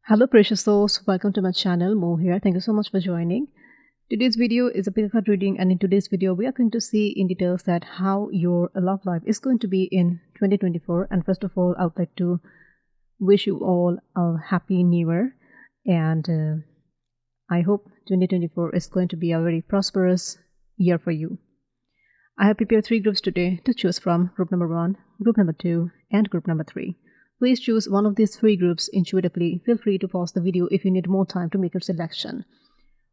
Hello precious souls, welcome to my channel. Mo here. Thank you so much for joining. Today's video is a pick card reading, and in today's video we are going to see in details that how your love life is going to be in 2024. And first of all, I would like to wish you all a happy new year, and I hope 2024 is going to be a very prosperous year for you. I have prepared 3 groups today to choose from: group number 1, group number 2, and group number 3. Please choose one of these 3 groups intuitively. Feel free to pause the video if you need more time to make your selection.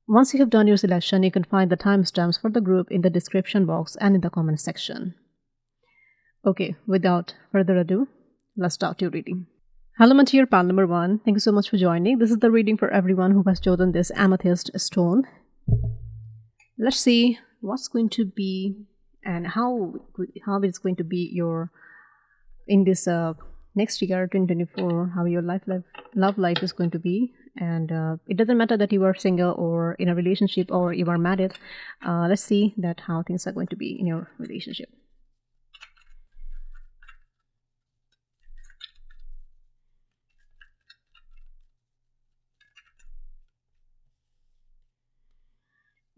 Once you have done your selection, you can find the timestamps for the group in the description box and in the comment section. Okay, without further ado, let's start your reading. Hello my dear pal number 1, thank you so much for joining. This is the reading for everyone who has chosen this amethyst stone. Let's see what's going to be and how it's going to be your in this next year 2024, how your love life is going to be. And it doesn't matter that you are single or in a relationship or you are married. Let's see that how things are going to be in your relationship.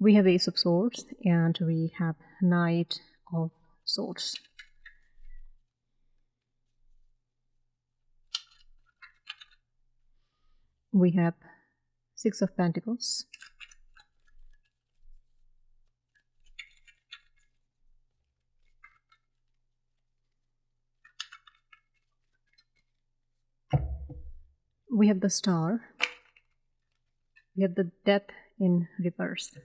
We have Ace of Swords and we have Knight of Swords. We have 6 of Pentacles. We have the Star. We have the Death in reverse.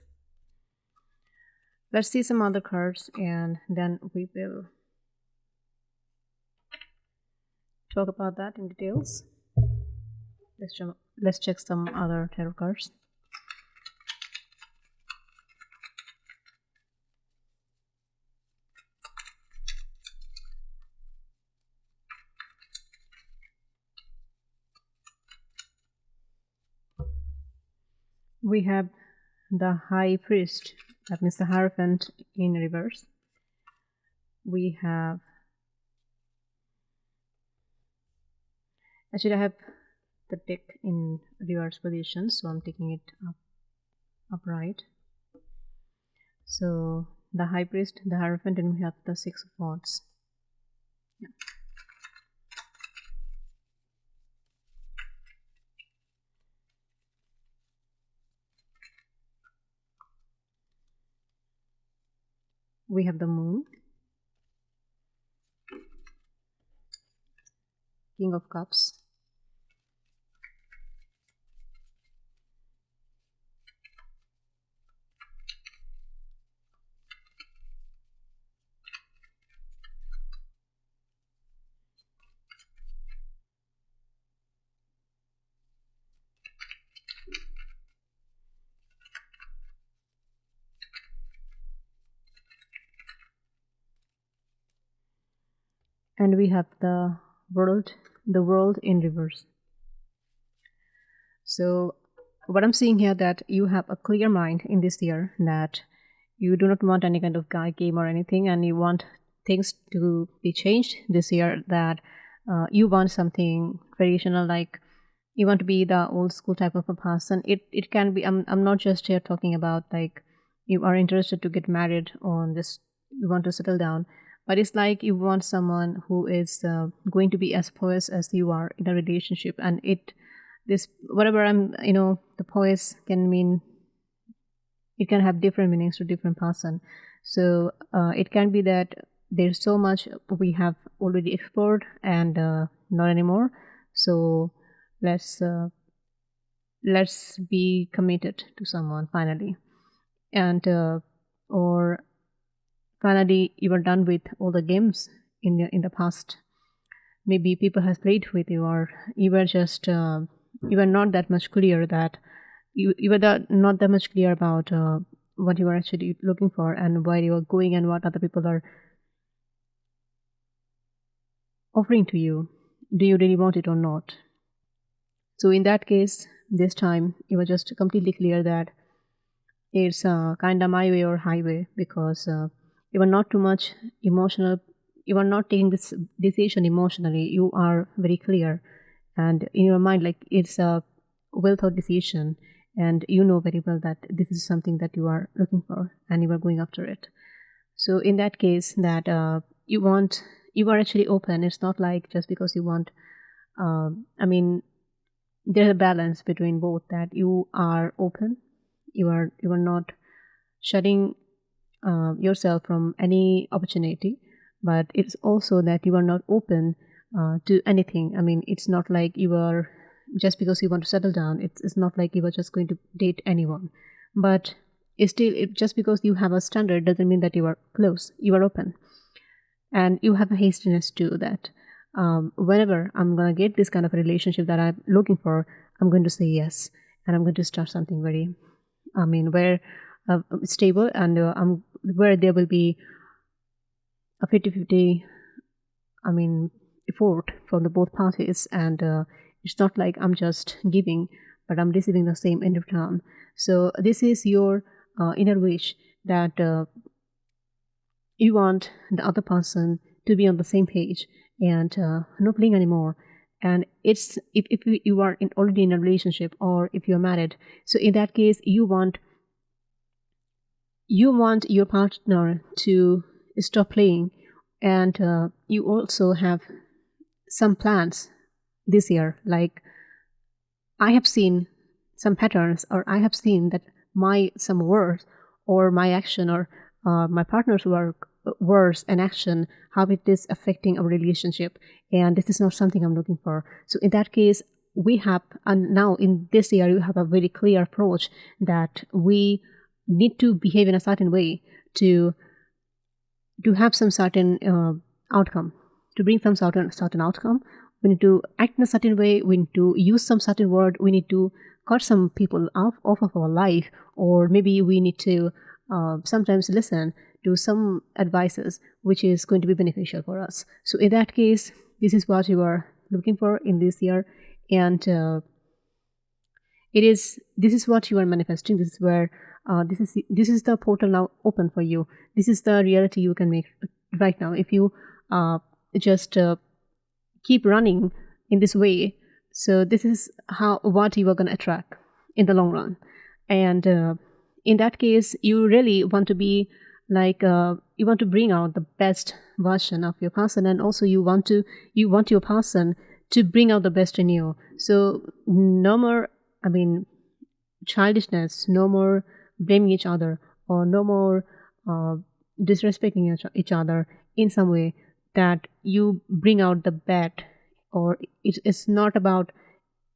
Let's see some other cards and then we will talk about that in details. Let's check some other tarot cards. We have the High Priest, that means the Hierophant in reverse. We have, actually I have the deck in reverse position, so I'm taking it upright. So the High Priest, the Hierophant, and we have the 6 of Wands. Yeah. We have the Moon, King of Cups, and we have the world in reverse. So what I'm seeing here, that you have a clear mind in this year, that you do not want any kind of guy game or anything, and you want things to be changed this year, that you want something traditional, like you want to be the old school type of a person. It can be, I'm not just here talking about like you are interested to get married or just you want to settle down, but it's like you want someone who is going to be as poised as you are in a relationship. And this whatever the poise can mean, it can have different meanings to different person. So it can be that there's so much we have already explored and not anymore. So let's be committed to someone finally, and or finally you are done with all the games in the past. Maybe people have played with you, or you were just you were not that much clear, that you were not that much clear about what you are actually looking for and where you are going and what other people are offering to you. Do you really want it or not? So in that case, this time you were just completely clear that it's kind of my way or highway, because you are not too much emotional. You are not taking this decision emotionally. You are very clear, and in your mind, like it's well thought decision, and you know very well that this is something that you are looking for and you are going after it. So in that case, that you are actually open. It's not like just because you want, I mean, there's a balance between both, that you are open, you are not shutting yourself from any opportunity, but it's also that you are not open to anything. I mean, it's not like you are, just because you want to settle down, it's not like you are just going to date anyone. But it's still, just because you have a standard doesn't mean that you are close. You are open, and you have a hastiness too, that whenever I'm going to get this kind of a relationship that I'm looking for, I'm going to say yes, and I'm going to start something very, I mean, where stable, and where there will be a 50-50, I mean, effort from the both parties, and it's not like I'm just giving, but I'm receiving the same in return. So this is your inner wish, that you want the other person to be on the same page, and no playing anymore. And it's, if you are already in a relationship, or if you're married, so in that case you want your partner to stop playing, and you also have some plans this year. Like, I have seen some patterns, or I have seen that some words, or my action, or my partner's words and action, how it is affecting our relationship, and this is not something I'm looking for. So in that case, we have, and now in this year you have a very clear approach, that we need to behave in a certain way to have some certain outcome, to bring some certain outcome. We need to act in a certain way, we need to use some certain word, we need to cut some people off of our life, or maybe we need to sometimes listen to some advices which is going to be beneficial for us. So in that case, this is what you are looking for in this year, and this is what you are manifesting. This is where this is the portal now open for you. This is the reality you can make right now. If you just keep running in this way, so this is what you are going to attract in the long run. And in that case, you really want to be like, you want to bring out the best version of your person, and also you want your person to bring out the best in you. So no more, I mean, childishness, no more blaming each other, or no more disrespecting each other in some way, that you bring out the bad. Or it's not about,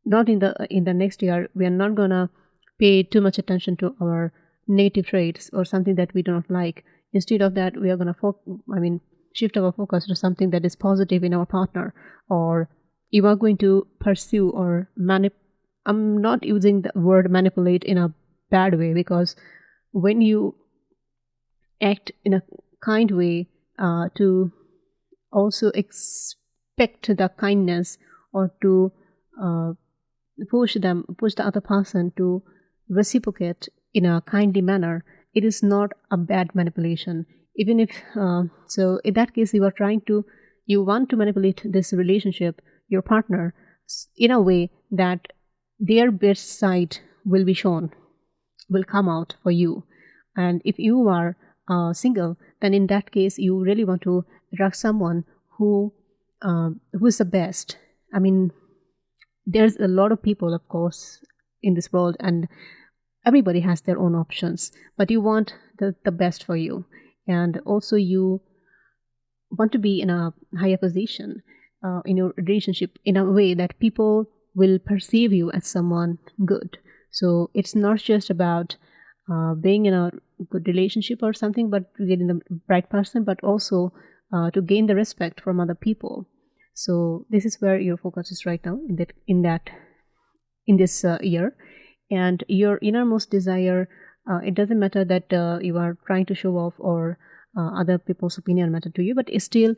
not in the next year, we are not gonna pay too much attention to our negative traits or something that we do not like. Instead of that, we are gonna shift our focus to something that is positive in our partner. Or you are going to pursue or I'm not using the word manipulate in a bad way, because when you act in a kind way, to also expect the kindness, or to push the other person to reciprocate in a kindly manner, it is not a bad manipulation. Even if so in that case, you want to manipulate this relationship, your partner, in a way that their best side will be shown, will come out for you. And if you are single, then in that case, you really want to attract someone who is the best. I mean, there's a lot of people, of course, in this world, and everybody has their own options, but you want the best for you. And also you want to be in a higher position in your relationship, in a way that people will perceive you as someone good. So it's not just about being in a good relationship or something, but to get in the right person, but also to gain the respect from other people. So this is where your focus is right now in this year. And your innermost desire, it doesn't matter that you are trying to show off, or other people's opinion matter to you, but still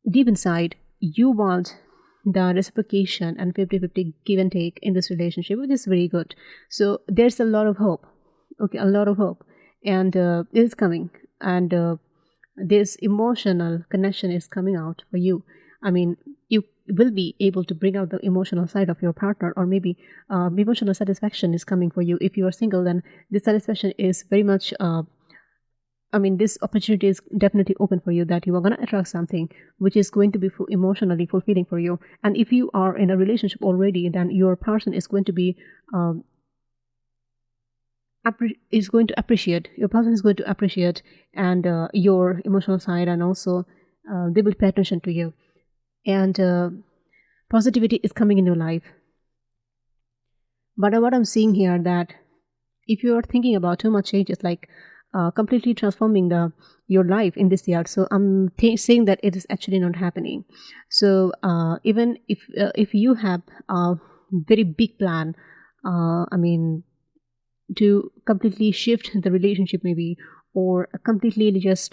deep inside you want the reciprocation and 50-50 give and take in this relationship, which is very good. So there's a lot of hope. Okay, a lot of hope, and it is coming, and this emotional connection is coming out for you. I mean, will be able to bring out the emotional side of your partner, or maybe emotional satisfaction is coming for you. If you are single, then this satisfaction is very much this opportunity is definitely open for you, that you are going to attract something which is going to be emotionally fulfilling for you. And if you are in a relationship already, then your person is going to be your person is going to appreciate and your emotional side, and also they will pay attention to you, and positivity is coming in your life. But what I'm seeing here, that if you are thinking about too much changes, like completely transforming your life in this year, so I'm saying that it is actually not happening. So even if you have a very big plan, to completely shift the relationship, maybe, or completely just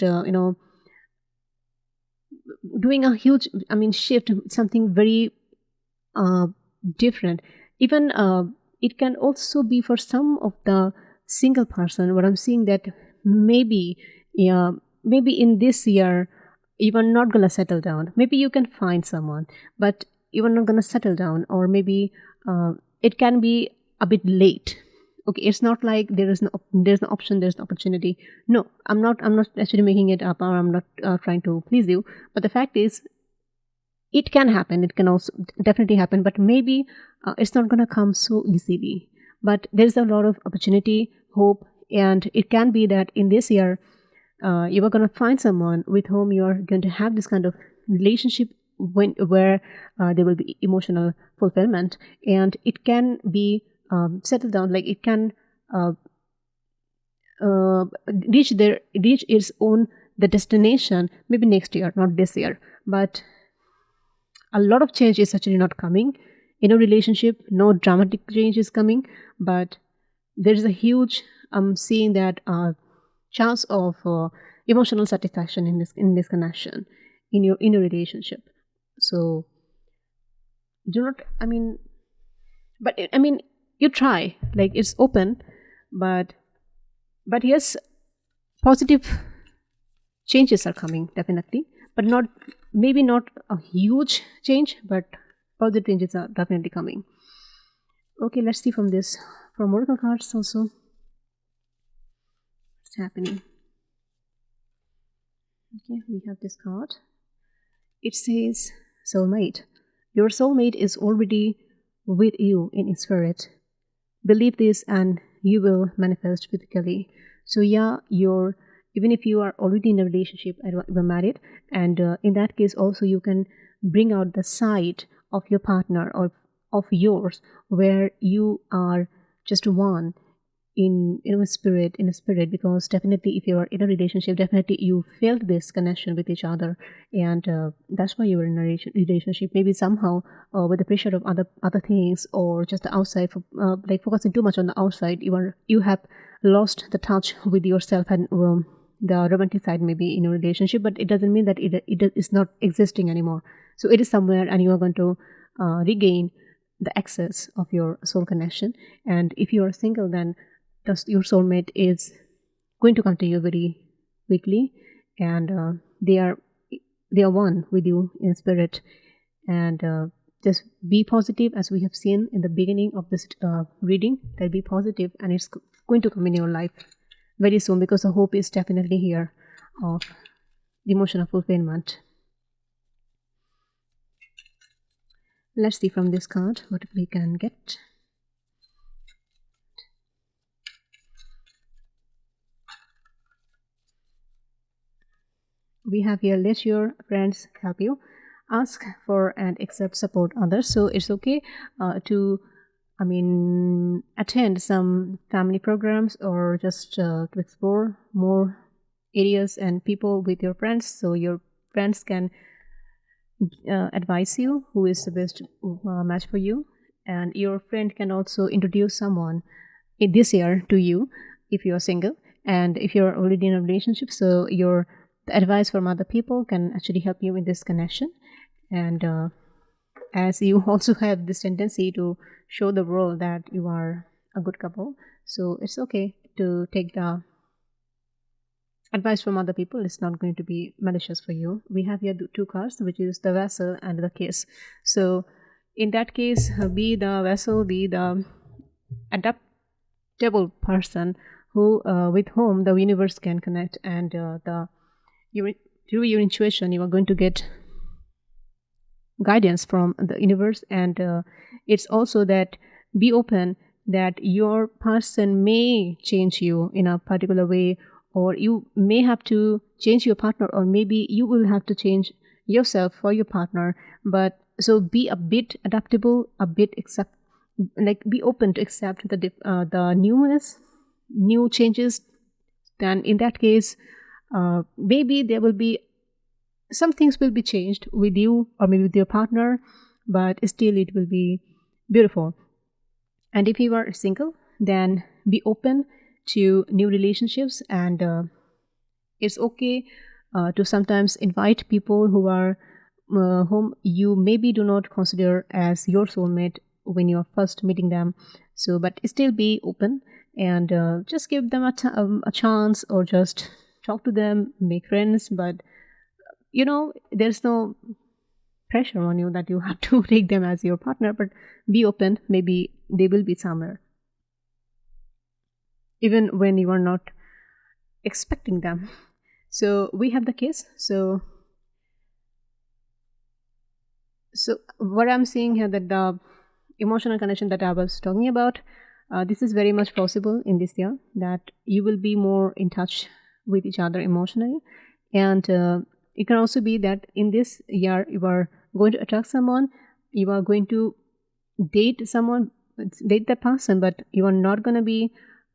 doing a huge shift, something very different. Even it can also be for some of the single person. What I'm seeing, that maybe in this year you are not gonna settle down. Maybe you can find someone, but you are not gonna settle down, or maybe it can be a bit late. Okay, it's not like there's no option, there's no opportunity. No, I'm not actually making it up, or I'm not trying to please you. But the fact is, it can happen. It can also definitely happen, but maybe it's not going to come so easily. But there's a lot of opportunity, hope, and it can be that in this year you are going to find someone with whom you are going to have this kind of relationship, where there will be emotional fulfillment, and it can be settled down. Like, it can reach its own the destination maybe next year, not this year. But a lot of change is actually not coming in a relationship. No dramatic change is coming, but there is a huge seeing that chance of emotional satisfaction in this connection, in your relationship. So do not but you try, like, it's open, but yes, positive changes are coming, definitely, but maybe not a huge change, but positive changes are definitely coming. Okay, let's see from oracle cards also what's happening. Okay, we have this card. It says soulmate. Your soulmate is already with you in spirit. Believe this and you will manifest physically. So yeah, even if you are already in a relationship, even married, and in that case also you can bring out the side of your partner, or of yours, where you are just one in a spirit, because definitely if you are in a relationship, definitely you felt this connection with each other, and that's why you were in a relationship. Maybe somehow with the pressure of other things, or just the outside, like focusing too much on the outside, you have lost the touch with yourself and the romantic side maybe in a relationship. But it doesn't mean that it is not existing anymore. So it is somewhere, and you are going to regain the access of your soul connection. And if you are single, then your soulmate is going to come to you very quickly, and they are one with you in spirit. And just be positive, as we have seen in the beginning of this reading, that be positive, and it's going to come in your life very soon, because the hope is definitely here of emotional fulfillment. Let's see from this card what we can get. We have here, let your friends help you. Ask for and accept support others. So it's okay to attend some family programs, or just to explore more areas and people with your friends, so your friends can advise you who is the best match for you. And your friend can also introduce someone in this year to you, if you are single. And if you're already in a relationship, so the advice from other people can actually help you in this connection. And as you also have this tendency to show the world that you are a good couple, so it's okay to take the advice from other people is not going to be malicious for you. We have here the two cards, which is the vessel and the case. So in that case, be the vessel, be the adaptable person who with whom the universe can connect, and through your intuition you are going to get guidance from the universe. And it's also that be open that your person may change you in a particular way, or you may have to change your partner, or maybe you will have to change yourself for your partner. But so be a bit adaptable, a bit be open to accept the newness, new changes. Then in that case, maybe there will be some things will be changed with you or maybe with your partner, but still it will be beautiful. And if you are single, then be open to new relationships, and it's okay to sometimes invite people who are whom you maybe do not consider as your soulmate when you are first meeting them. So but still be open, and just give them a chance, or just talk to them, make friends. But there's no pressure on you that you have to take them as your partner, but be open. Maybe they will be somewhere even when you are not expecting them. So we have the case. So what I'm seeing here, that the emotional connection that I was talking about, this is very much possible in this year, that you will be more in touch with each other emotionally. And it can also be that in this year you are going to attract someone, you are going to date that person, but you are not going to be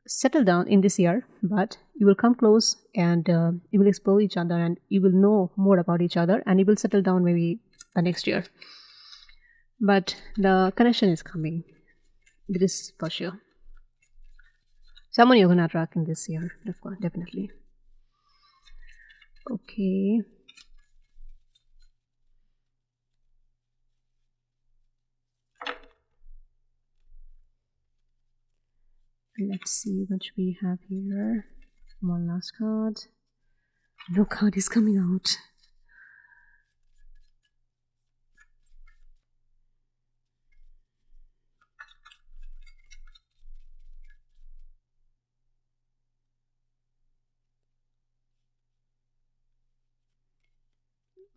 settled down in this year. But you will come close, and you will explore each other, and you will know more about each other, and you will settle down maybe the next year. But the connection is coming. It is for sure. Someone you're going to attract in this year, of course, definitely. Okay. Let's see what we have here. One last card. No card is coming out.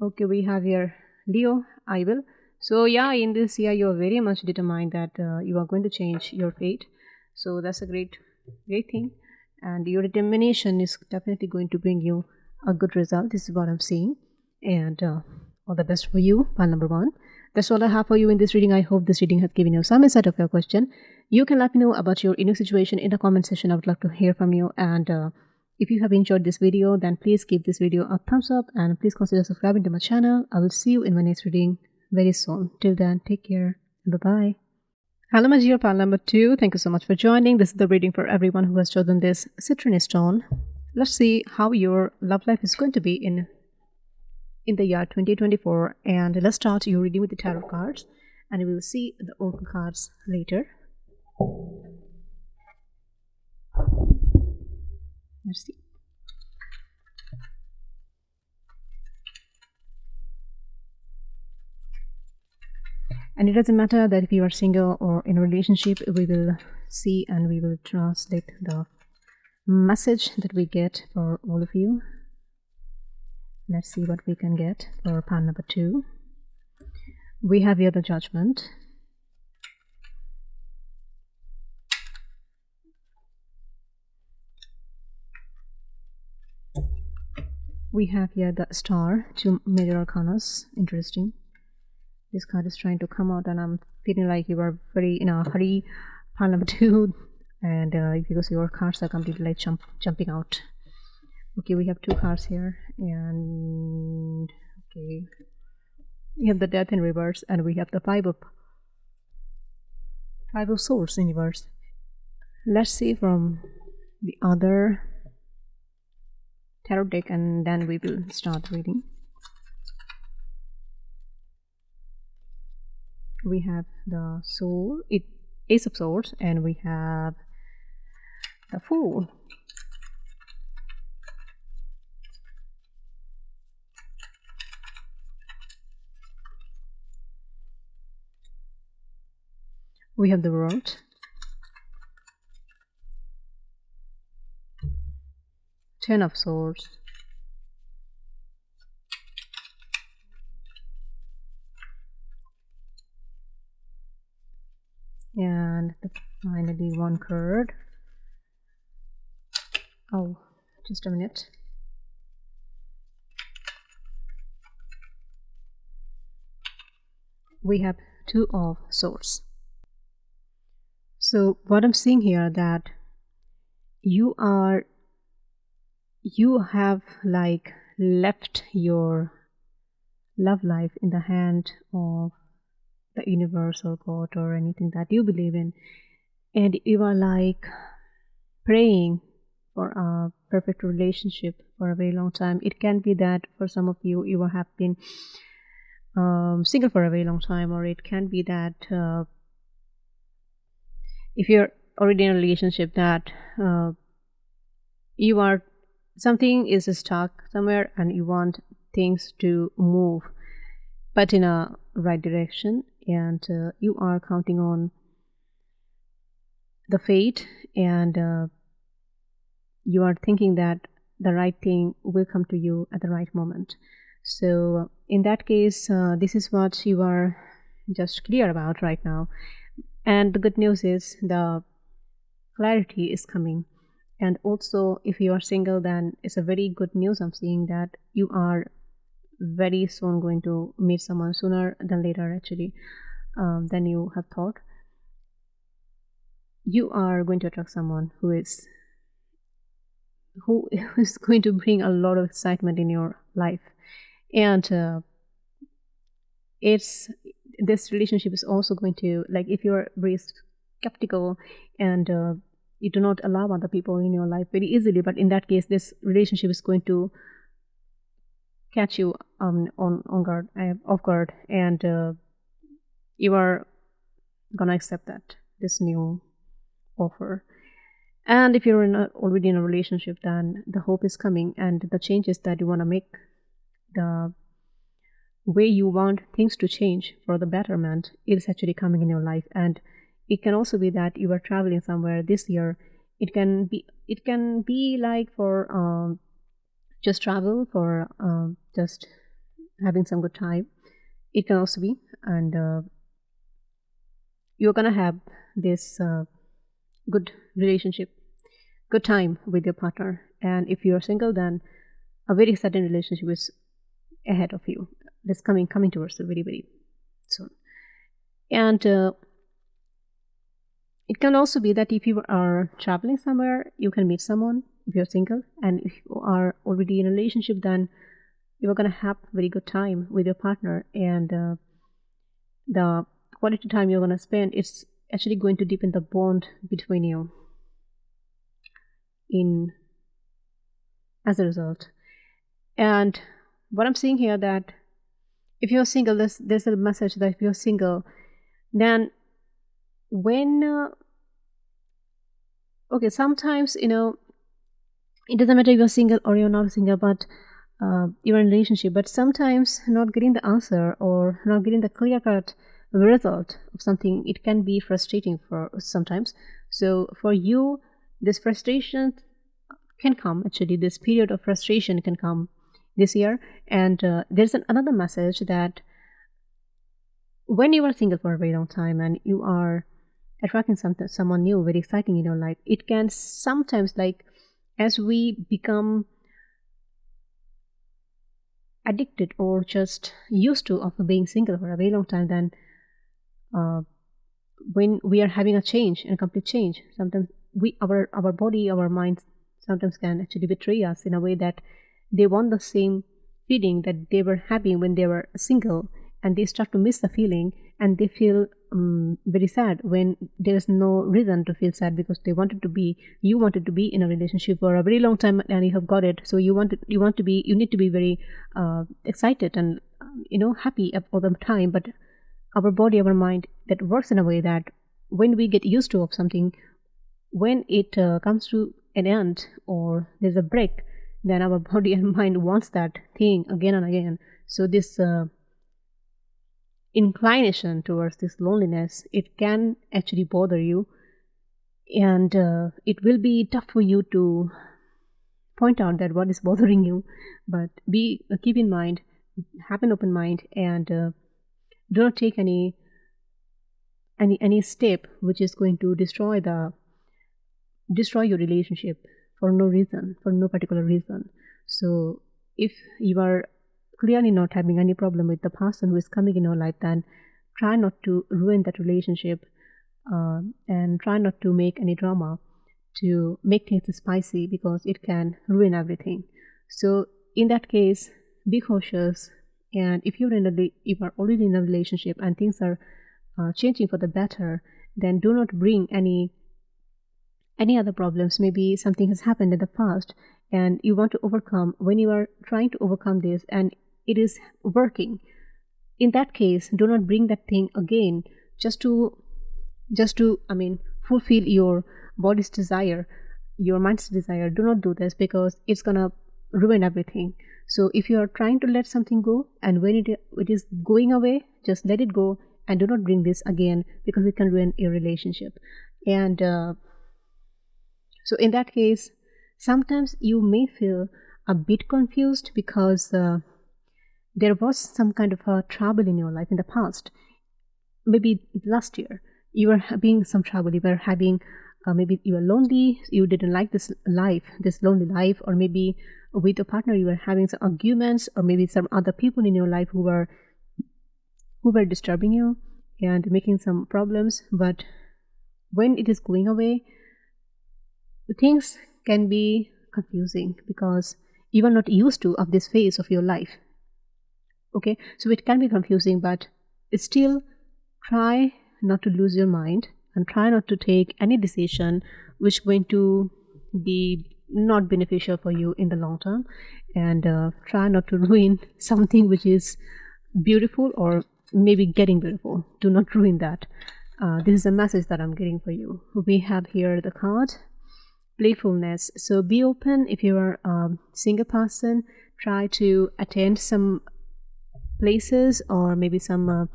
Okay, we have here Leo, I will. So yeah, in this year you are very much determined that you are going to change your fate. So that's a great thing, and your determination is definitely going to bring you a good result. This is what I'm seeing, and all the best for you, pile number 1. That's all I have for you in this reading. I hope this reading has given you some insight of your question. You can let me know about your unique situation in the comment section. I would love to hear from you. And if you have enjoyed this video, then please give this video a thumbs up, and please consider subscribing to my channel. I will see you in my next reading very soon. Till then, take care. Bye-bye. Hello, my dear pile number 2. Thank you so much for joining. This is the reading for everyone who has chosen this citrine stone. Let's see how your love life is going to be in the year 2024. And let's start your reading with the tarot cards, and we will see the oracle cards later. Let's see. And it doesn't matter that if you are single or in a relationship, we will see and we will translate the message that we get for all of you. Let's see what we can get for pile number 2. We have here the Judgment. We have here the Star, 2 major arcanas. Interesting. This card is trying to come out, and I'm feeling like you are very in a hurry, pile number 2, and because your cards are completely like jumping out. Okay, we have 2 cards here, and okay, we have the Death in reverse, and we have the Five of Swords in reverse. Let's see from the other tarot deck, and then we will start reading. We have the Ace of Swords, and we have the Fool. We have the World, Ten of Swords, and finally one card. Oh, just a minute. We have Two of Swords. So what I'm seeing here, that you have like left your love life in the hand of the universe or God or anything that you believe in, and you are like praying for a perfect relationship for a very long time. It can be that for some of you, you have been single for a very long time, or it can be that if you're already in a relationship, that you are, something is stuck somewhere and you want things to move but in a right direction, and you are counting on the fate, and you are thinking that the right thing will come to you at the right moment. So in that case, this is what you are just clear about right now. And the good news is the clarity is coming. And also, if you are single, then it's a very good news. I'm seeing that you are very soon going to meet someone, sooner than later actually, than you have thought. You are going to attract someone who is going to bring a lot of excitement in your life. And this relationship is also going to, like, if you're very skeptical and you do not allow other people in your life very easily, but in that case, this relationship is going to catch you on guard, off guard, and you are gonna accept this new offer. And if you're already in a relationship, then the hope is coming, and the changes that you want to make, the way you want things to change for the betterment, is actually coming in your life. And it can also be that you are traveling somewhere this year. It can be like for just travel, for just having some good time. It can also be, and you're gonna have this good relationship, good time with your partner. And if you're single, then a very certain relationship is ahead of you. That's coming towards you very, very soon. And it can also be that if you are traveling somewhere, you can meet someone if you're single. And if you are already in a relationship, then you're going to have very good time with your partner. And the quality time you're going to spend, it's actually going to deepen the bond between you as a result. And what I'm seeing here, that if you're single, there's a message that if you're single, then when okay, sometimes, it doesn't matter if you're single or you're not single, but you're in a relationship, but sometimes not getting the answer or not getting the clear-cut result of something, it can be frustrating for sometimes. So for you, this frustration can come, actually this period of frustration can come this year. And there's another message, that when you are single for a very long time and you are attracting someone new, very exciting in your life, it can sometimes, like, as we become addicted or just used to of being single for a very long time, then when we are having a change, a complete change, sometimes our body, our mind sometimes can actually betray us in a way that they want the same feeling that they were having when they were single, and they start to miss the feeling, and they feel very sad when there is no reason to feel sad, because you wanted to be in a relationship for a very long time and you have got it. So you need to be very excited and happy all the time. But our body, our mind, that works in a way that when we get used to of something, when it comes to an end or there's a break, then our body and mind wants that thing again and again. So this inclination towards this loneliness, it can actually bother you, and it will be tough for you to point out that what is bothering you. But keep in mind, have an open mind, and do not take any step which is going to destroy your relationship for no reason, for no particular reason. So if you are clearly not having any problem with the person who is coming in your life, then try not to ruin that relationship, and try not to make any drama to make things spicy, because it can ruin everything. So in that case, be cautious. And if you are already in a relationship and things are changing for the better, then do not bring any other problems. Maybe something has happened in the past and you want to overcome. When you are trying to overcome this and it is working, in that case, do not bring that thing again just to fulfill your body's desire, your mind's desire. Do not do this, because it's gonna ruin everything. So if you are trying to let something go, and when it is going away, just let it go and do not bring this again, because it can ruin your relationship. And so in that case, sometimes you may feel a bit confused, because there was some kind of a trouble in your life in the past. Maybe last year you were having some trouble. You were having maybe you were lonely, you didn't like this lonely life, or maybe with a partner you were having some arguments, or maybe some other people in your life who were disturbing you and making some problems. But when it is going away, things can be confusing, because you are not used to of this phase of your life. Okay, so it can be confusing, but still try not to lose your mind, and try not to take any decision which is going to be not beneficial for you in the long term, and try not to ruin something which is beautiful, or maybe getting beautiful. Do not ruin that. This is a message that I'm getting for you. We have here the card playfulness. So be open. If you are a single person, try to attend some places, or maybe some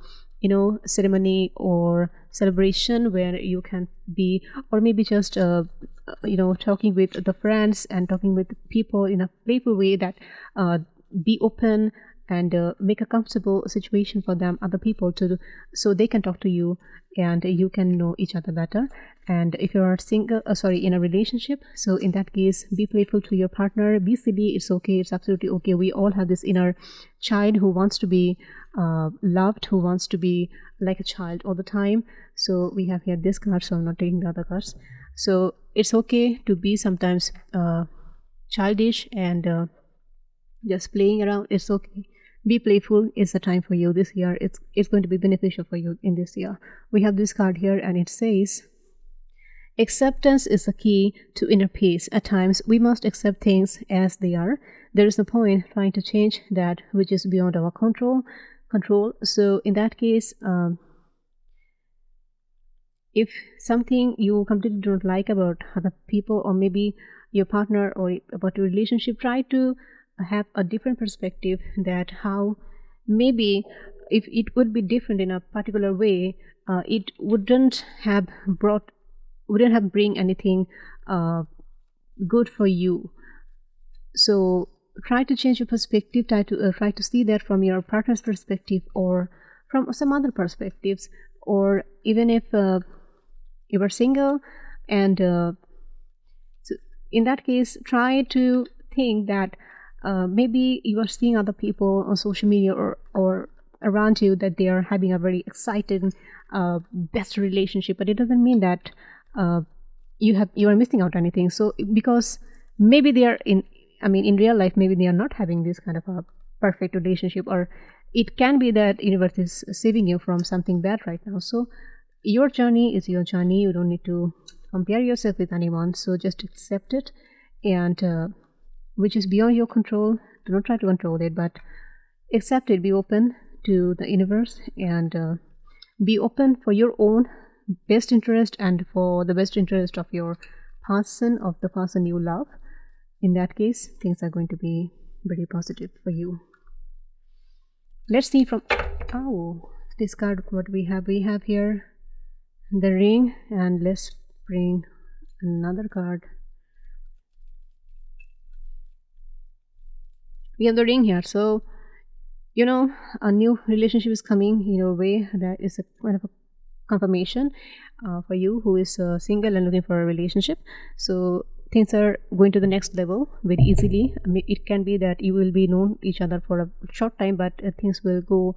ceremony or celebration where you can be, or maybe just talking with the friends and talking with people in a playful way, that be open and make a comfortable situation for them, other people, so they can talk to you and you can know each other better. And if you are in a relationship, so in that case, be playful to your partner, be silly. It's okay, it's absolutely okay. We all have this inner child who wants to be loved, who wants to be like a child all the time. So we have here this card, so I'm not taking the other cards. So it's okay to be sometimes childish and just playing around. It's okay. Be playful. It's the time for you this year. It's going to be beneficial for you in this year. We have this card here, and it says, acceptance is the key to inner peace. At times, we must accept things as they are. There is no point trying to change that which is beyond our control. So in that case, if something you completely don't like about other people, or maybe your partner, or about your relationship, try to have a different perspective, that how maybe if it would be different in a particular way, it wouldn't have bring anything good for you. So try to change your perspective, try to see that from your partner's perspective, or from some other perspectives. Or even if you are single, and so in that case, try to think that maybe you are seeing other people on social media or around you, that they are having a very exciting best relationship, but it doesn't mean that you are missing out anything. So because maybe they are in real life, maybe they are not having this kind of a perfect relationship, or it can be that universe is saving you from something bad right now. So your journey is your journey. You don't need to compare yourself with anyone. So just accept it, and which is beyond your control. Do not try to control it, but accept it. Be open to the universe, and be open for your own best interest, and for the best interest of your person, of the person you love. In that case, things are going to be very positive for you. Let's see from discard what we have here the ring, and let's bring another card. We have the ring here, so you know, a new relationship is coming in your way. That is a kind of a confirmation for you who is single and looking for a relationship. So things are going to the next level very easily. I mean, it can be that you will be known each other for a short time, but things will go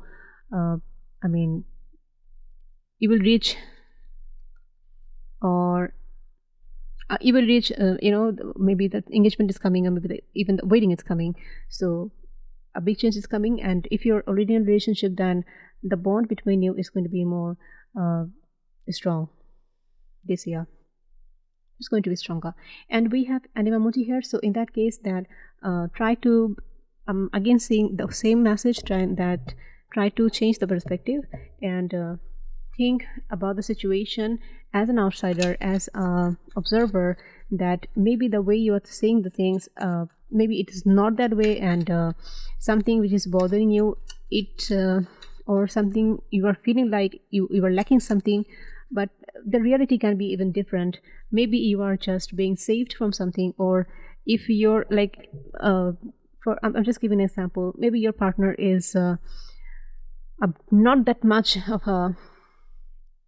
I mean, you will reach, or you will reach maybe the engagement is coming, or maybe even the wedding is coming. So a big change is coming, and if you're already in a relationship, then the bond between you is going to be more strong this year. It's going to be stronger. And we have an emoji here, so in that case, that try to again seeing the same message, try to change the perspective and think about the situation as an outsider, as an observer, that maybe the way you are seeing the things, maybe it is not that way, and something which is bothering you, or something you are feeling like you are lacking something, but the reality can be even different. Maybe you are just being saved from something, or if you're like I'm just giving an example. Maybe your partner is not that much of a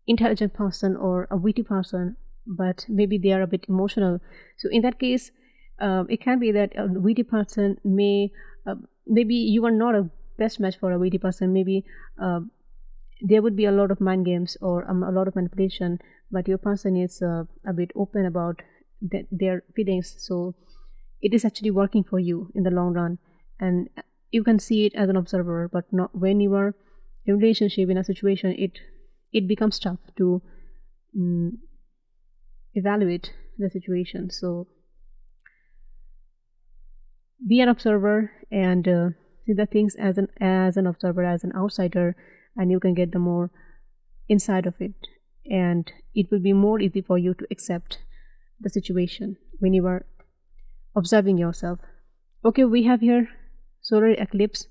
intelligent person or a witty person, but maybe they are a bit emotional. So in that case, it can be that a witty person maybe you are not a best match for a witty person. Maybe there would be a lot of mind games or a lot of manipulation, but your person is a bit open about their feelings, so it is actually working for you in the long run, and you can see it as an observer. But not when you are in a relationship, in a situation, it becomes tough to evaluate the situation. So be an observer and see the things as an observer, as an outsider, and you can get the more inside of it, and it will be more easy for you to accept the situation when you are observing yourself. Okay, we have here solar eclipse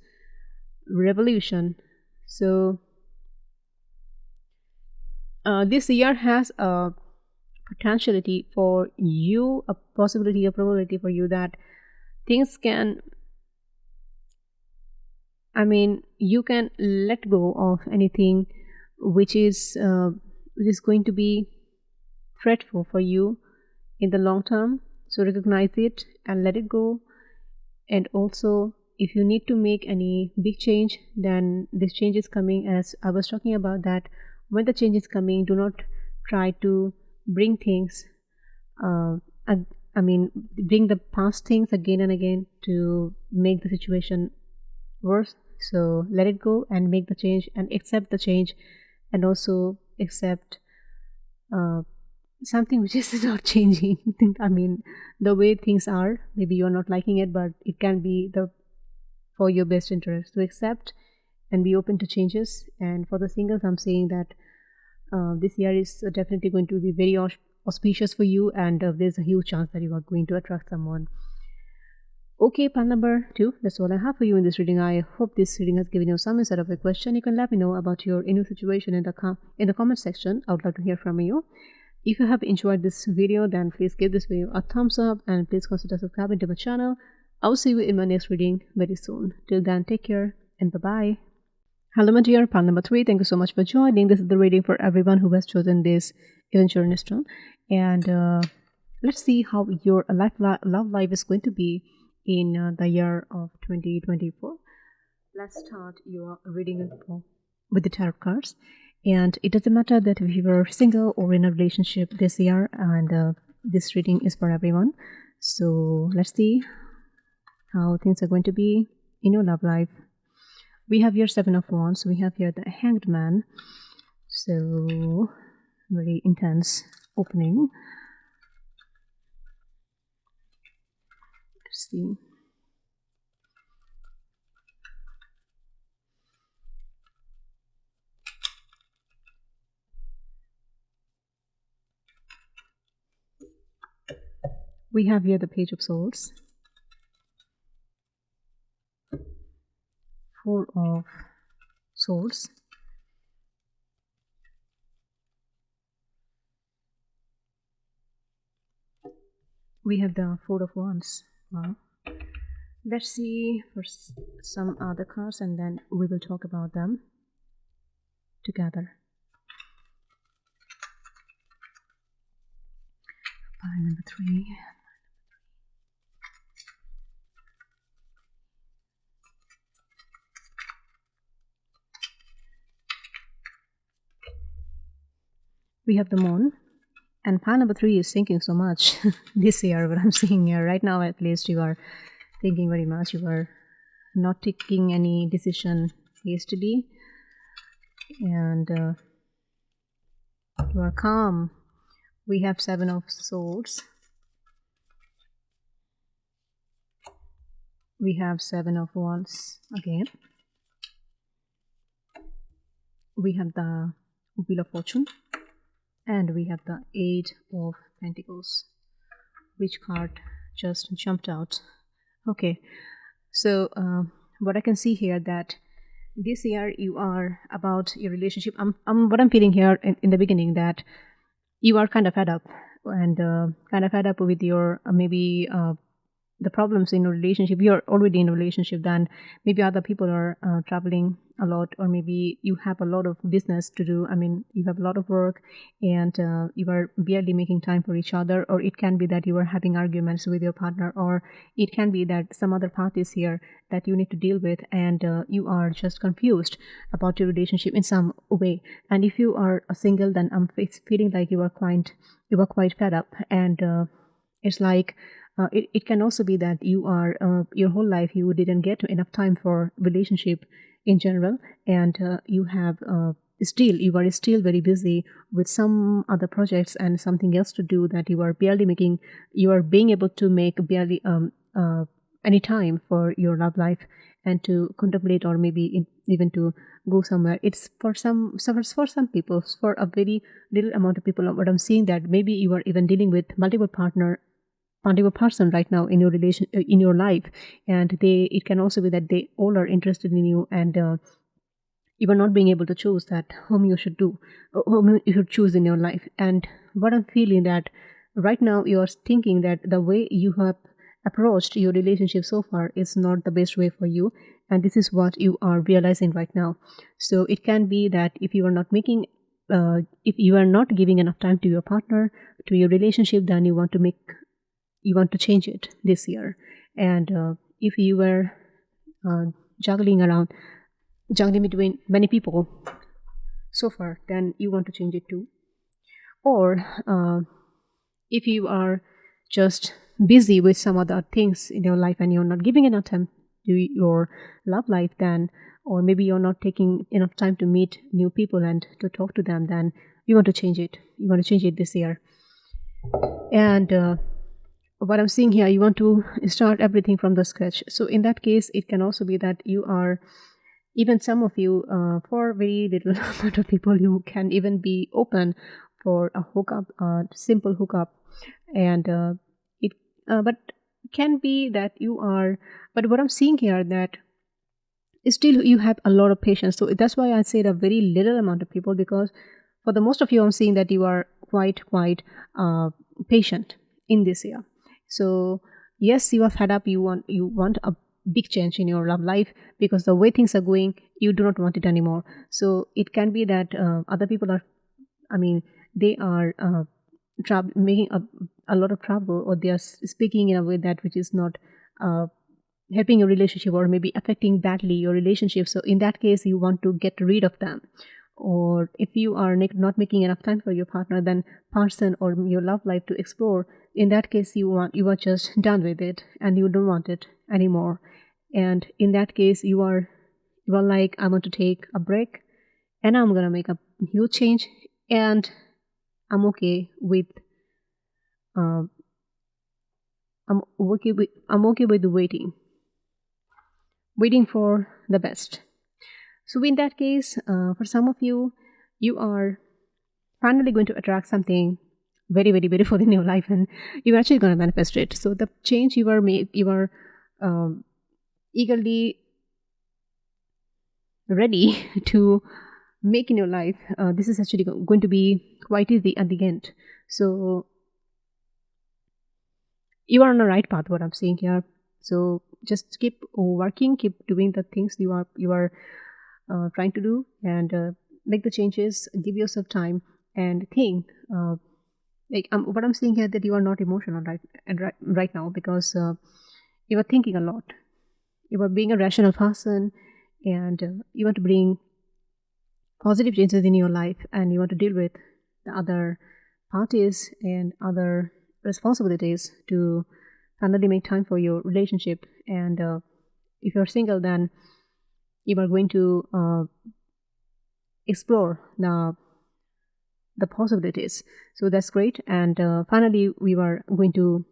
revolution. So this year has a potentiality for you, a possibility, a probability for you that things can, you can let go of anything which is going to be threatful for you in the long term. So recognize it and let it go. And also, if you need to make any big change, then this change is coming, as I was talking about, that when the change is coming, do not try to bring things bring the past things again and again to make the situation worse. So let it go and make the change and accept the change, and also accept something which is not changing. The way things are, maybe you're not liking it, but it can be for your best interest to accept and be open to changes. And for the singles, I'm saying that this year is definitely going to be very auspicious for you, and there's a huge chance that you are going to attract someone. Okay, pile number 2, that's all I have for you in this reading. I hope this reading has given you some insight of a question. You can let me know about your new situation in the comment section. I would like to hear from you. If you have enjoyed this video, then please give this video a thumbs up, and please consider subscribing to my channel. I'll see you in my next reading very soon. Till then, take care and bye-bye. Hello my dear, pile number 3, thank you so much for joining. This is the reading for everyone who has chosen this eventual stone. And let's see how your love life is going to be in the year of 2024. Let's start your reading with the tarot cards. And it doesn't matter that if you are single or in a relationship this year, and this reading is for everyone. So let's see how things are going to be in your love life. We have here 7 of Wands. We have here the Hanged Man. So very intense opening. Let's see. We have here the Page of Swords, 4 of Swords, We have the Four of Wands. Wow. Let's see for some other cards and then we will talk about them together. Pile number 3. We have the Moon. And pile number 3 is thinking so much this year, what I'm seeing here. Right now, at least, you are thinking very much. You are not taking any decision hastily. And you are calm. We have 7 of Swords. We have 7 of Wands again. We have the Wheel of Fortune. And we have the 8 of Pentacles. Which card just jumped out? Okay, so what I can see here that this year you are about your relationship. What I'm feeling here in the beginning that you are kind of fed up and kind of fed up with your maybe the problems in a relationship. You're already in a relationship, then maybe other people are traveling a lot, or maybe you have a lot of business to do. I mean, you have a lot of work and you are barely making time for each other, or it can be that you are having arguments with your partner, or it can be that some other parties here that you need to deal with, and you are just confused about your relationship in some way. And if you are a single, then I'm feeling like you are quite fed up, and it's like it can also be that you are your whole life you didn't get enough time for relationship in general, and you are still very busy with some other projects and something else to do, that you are being able to make barely any time for your love life and to contemplate, or maybe even to go somewhere. It's for some people, for a very little amount of people, what I'm seeing, that maybe you are even dealing with multiple person right now in your relation in your life, and it can also be that they all are interested in you, and you are not being able to choose that whom you should choose in your life. And what I'm feeling that right now you are thinking that the way you have approached your relationship so far is not the best way for you, and this is what you are realizing right now. So it can be that if you are not giving enough time to your partner, to your relationship, then you want to change it this year. And if you were juggling between many people so far, then you want to change it too. Or if you are just busy with some other things in your life and you're not giving enough time to your love life, then, or maybe you're not taking enough time to meet new people and to talk to them, then you want to change it this year. And what I'm seeing here, you want to start everything from the scratch. So in that case, it can also be that you are, even some of you, for very little amount of people, you can even be open for a hookup, simple hookup. And but can be that you are, but what I'm seeing here, that still you have a lot of patience. So that's why I said a very little amount of people, because for the most of you, I'm seeing that you are quite patient in this year. So yes, you are fed up. You want a big change in your love life, because the way things are going, you do not want it anymore. So it can be that other people are, they are making a lot of trouble, or they are speaking in a way that which is not helping your relationship, or maybe affecting badly your relationship. So in that case, you want to get rid of them. Or if you are not making enough time for your partner, then person or your love life to explore, in that case you are just done with it and you don't want it anymore. And in that case you are like, I want to take a break and I'm gonna make a huge change, and I'm okay with waiting for the best. So in that case, for some of you, you are finally going to attract something very, very beautiful in your life, and you're actually going to manifest it. So the change you are eagerly ready to make in your life, this is actually going to be quite easy at the end. So you are on the right path, what I'm seeing here. So just keep working, keep doing the things you are trying to do, and make the changes. Give yourself time and think. What I'm seeing here, that you are not emotional right now, because you are thinking a lot. You are being a rational person, and you want to bring positive changes in your life, and you want to deal with the other parties and other responsibilities to finally make time for your relationship. And if you're single, then you are going to explore the possibilities. So that's great. And finally, we were going to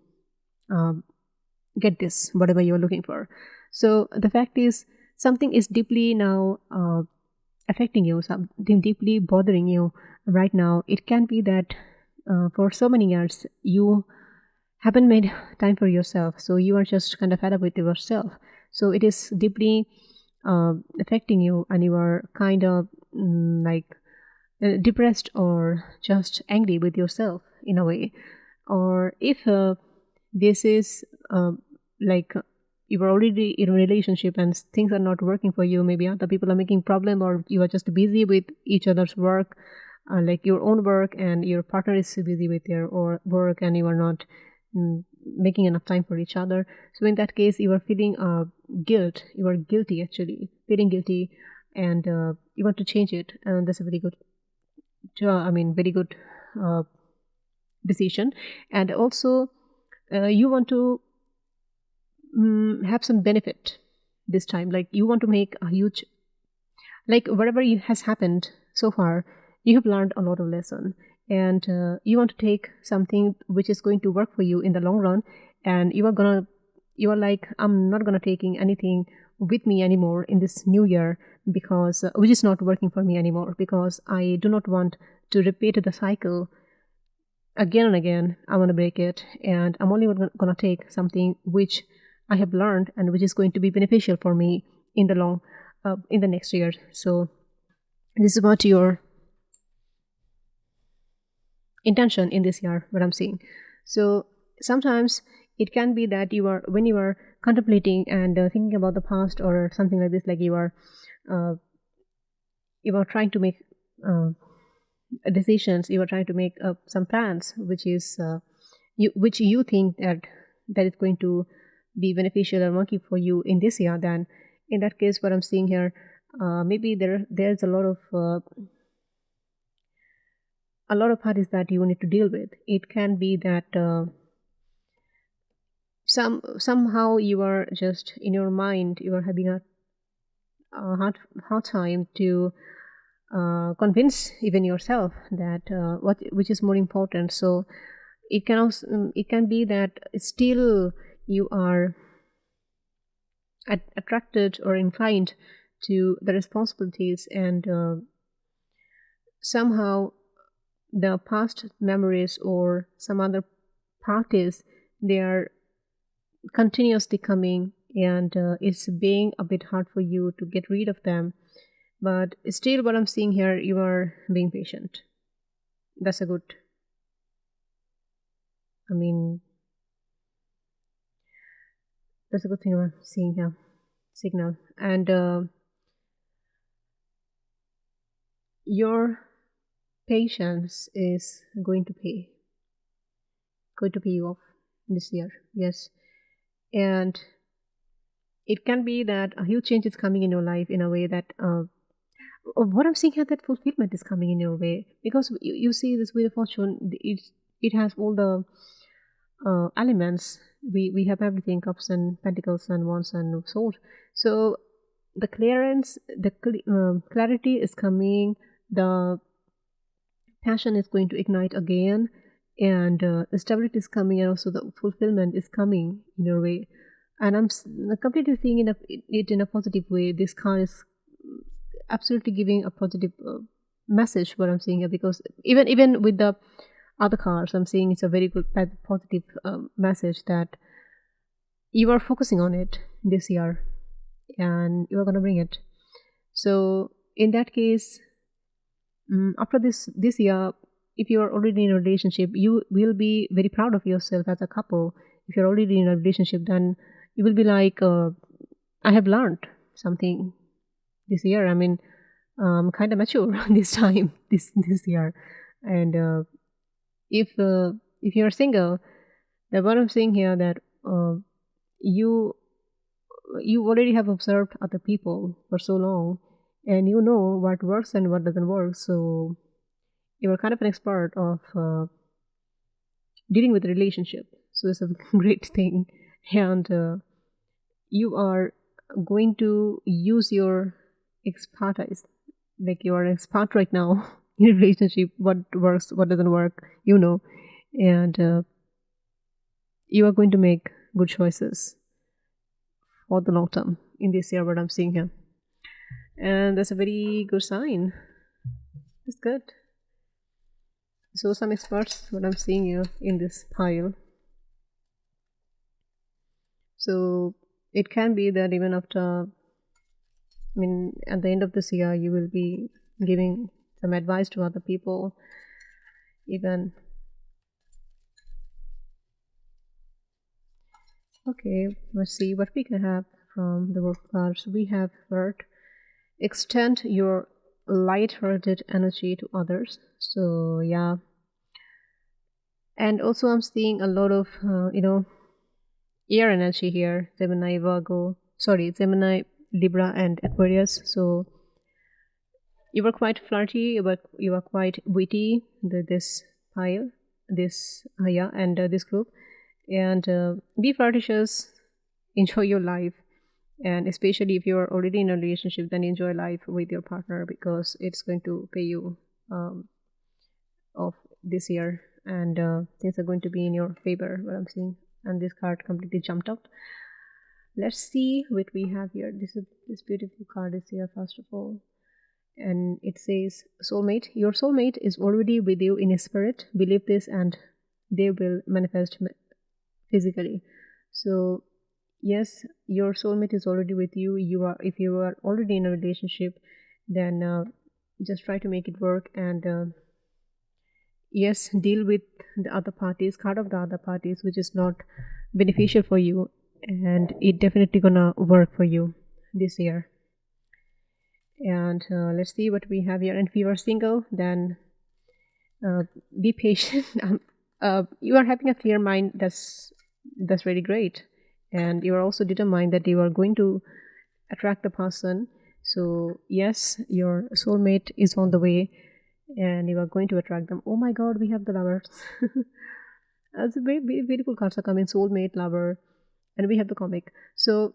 get this, whatever you're looking for. So the fact is, something is deeply now affecting you, something deeply bothering you right now. It can be that for so many years you haven't made time for yourself, so you are just kind of fed up with yourself. So it is deeply affecting you, and you are kind of depressed or just angry with yourself in a way. Or if this is like you are already in a relationship and things are not working for you, maybe other people are making problem, or you are just busy with each other's work, like your own work, and your partner is busy with their or work, and you are not making enough time for each other. So in that case, you are feeling guilt. You are guilty, actually feeling guilty, and you want to change it. And that's a very good very good decision. And also you want to have some benefit this time. Like you want to make a huge, like whatever has happened so far, you have learned a lot of lesson, and you want to take something which is going to work for you in the long run. And you are like, I'm not gonna taking anything with me anymore in this new year, because which is not working for me anymore, because I do not want to repeat the cycle again and again. I want to break it, and I'm only gonna take something which I have learned and which is going to be beneficial for me in the next year. So this is about your intention in this year, what I'm seeing. So sometimes it can be that when you are contemplating and thinking about the past or something like this, like you are trying to make decisions, you are trying to make some plans, which you think that is going to be beneficial and working for you in this year. Then in that case, what I'm seeing here, maybe there's a lot of parties that you need to deal with. It can be that somehow you are just in your mind, you are having a hard time to convince even yourself that which is more important. So it can be that still you are attracted or inclined to the responsibilities, and somehow the past memories or some other parties, they are continuously coming, and it's being a bit hard for you to get rid of them. But still, what I'm seeing here, you are being patient. That's a good, that's a good thing I'm seeing here, signal. And your patience is going to pay you off this year. Yes. And it can be that a huge change is coming in your life in a way that what I'm seeing here, that fulfillment is coming in your way, because you see this Wheel of Fortune, it has all the elements. We have everything: cups and pentacles and wands and sword. So the clearance, the clarity is coming, the passion is going to ignite again, and the stability is coming, and also the fulfillment is coming in your way. And I'm completely seeing it in a positive way. This card is absolutely giving a positive message, what I'm seeing here, because even with the other cards, I'm seeing it's a very good positive message that you are focusing on it this year, and you are going to bring it. So in that case, after this year, if you are already in a relationship, you will be very proud of yourself as a couple. if you're already in a relationship, then you will be like, I have learned something this year. I mean, kind of mature this time, this year. And if you're single, the what I'm saying here, that you already have observed other people for so long, and you know what works and what doesn't work. So you're kind of an expert of dealing with relationship. So it's a great thing, and you are going to use your expertise, like you are an expert right now in a relationship, what works, what doesn't work, and you are going to make good choices for the long term in this year, what I'm seeing here. And that's a very good sign. It's good. So some experts, what I'm seeing here in this pile. So it can be that even after, at the end of this year, you will be giving some advice to other people, even. Okay, let's see what we can have from the work cards. We have heard, extend your light-hearted energy to others. So yeah, and also I'm seeing a lot of air energy here. Gemini, Libra, and Aquarius. So you were quite flirty, but you are quite witty. This pile, this and this group, and be flirtatious. Enjoy your life, and especially if you are already in a relationship, then enjoy life with your partner, because it's going to pay you off this year, and things are going to be in your favor, what I'm seeing. And this card completely jumped out. Let's see what we have here. This beautiful card is here, first of all, and it says soulmate. Your soulmate is already with you in spirit. Believe this, and they will manifest physically. So yes, your soulmate is already with you. If you are already in a relationship, then just try to make it work, and yes, deal with the other parties, card of the other parties, which is not beneficial for you, and it definitely gonna work for you this year. And let's see what we have here. And if you are single, then be patient. You are having a clear mind. That's really great, and you are also determined that you are going to attract the person. So yes, your soulmate is on the way, and you are going to attract them. Oh my god, we have the lovers. That's a very, very beautiful cards are coming: soulmate, lover, and we have the comic. So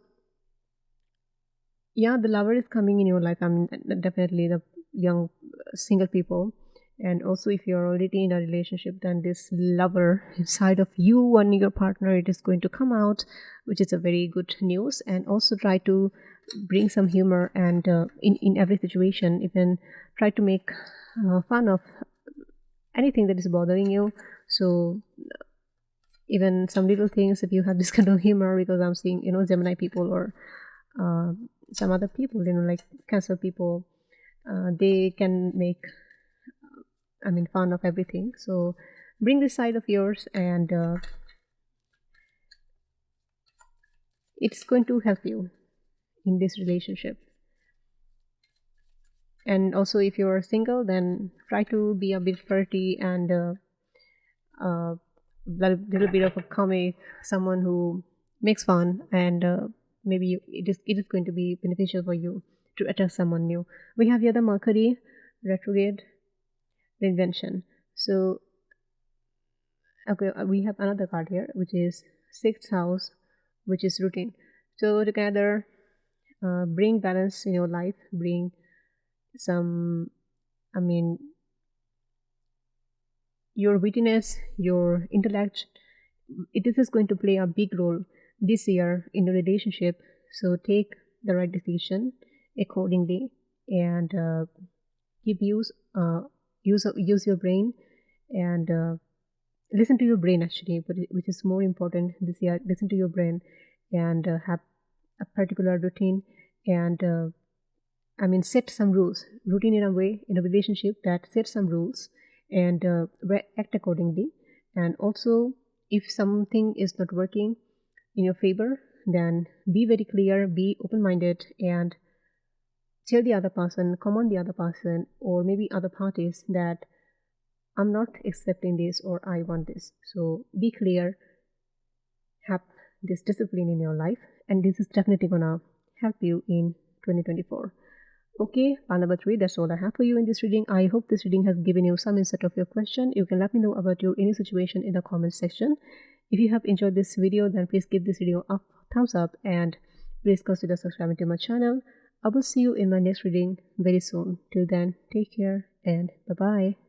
yeah, the lover is coming in your life. Definitely the young single people. And also, if you're already in a relationship, then this lover inside of you and your partner, it is going to come out, which is a very good news. And also try to bring some humor, and in every situation, even try to make fun of anything that is bothering you. So even some little things, if you have this kind of humor, because I'm seeing Gemini people, or some other people, like Cancer people, they can make fun of everything. So bring this side of yours, and it's going to help you in this relationship. And also, if you're single, then try to be a bit flirty, and a little bit of a comic, someone who makes fun, and maybe it is going to be beneficial for you to attract someone new. We have here the Mercury retrograde reinvention. So okay, we have another card here, which is 6th house, which is routine. So together, bring balance in your life, bring some, your wittiness, your intellect. It is going to play a big role this year in the relationship. So take the right decision accordingly, and use your brain, and listen to your brain, actually, which is more important this year. Listen to your brain, and have a particular routine, and set some rules. Routine in a relationship that sets some rules, and act accordingly. And also if something is not working in your favor, then be very clear, be open-minded, and tell the other person, command the other person, or maybe other parties that I'm not accepting this or I want this. So be clear, have this discipline in your life, and this is definitely gonna help you in 2024. Okay, part number 3, that's all I have for you in this reading. I hope this reading has given you some insight of your question. You can let me know about your any situation in the comment section. If you have enjoyed this video, then please give this video a thumbs up and please consider subscribing to my channel. I will see you in my next reading very soon. Till then, take care and bye-bye.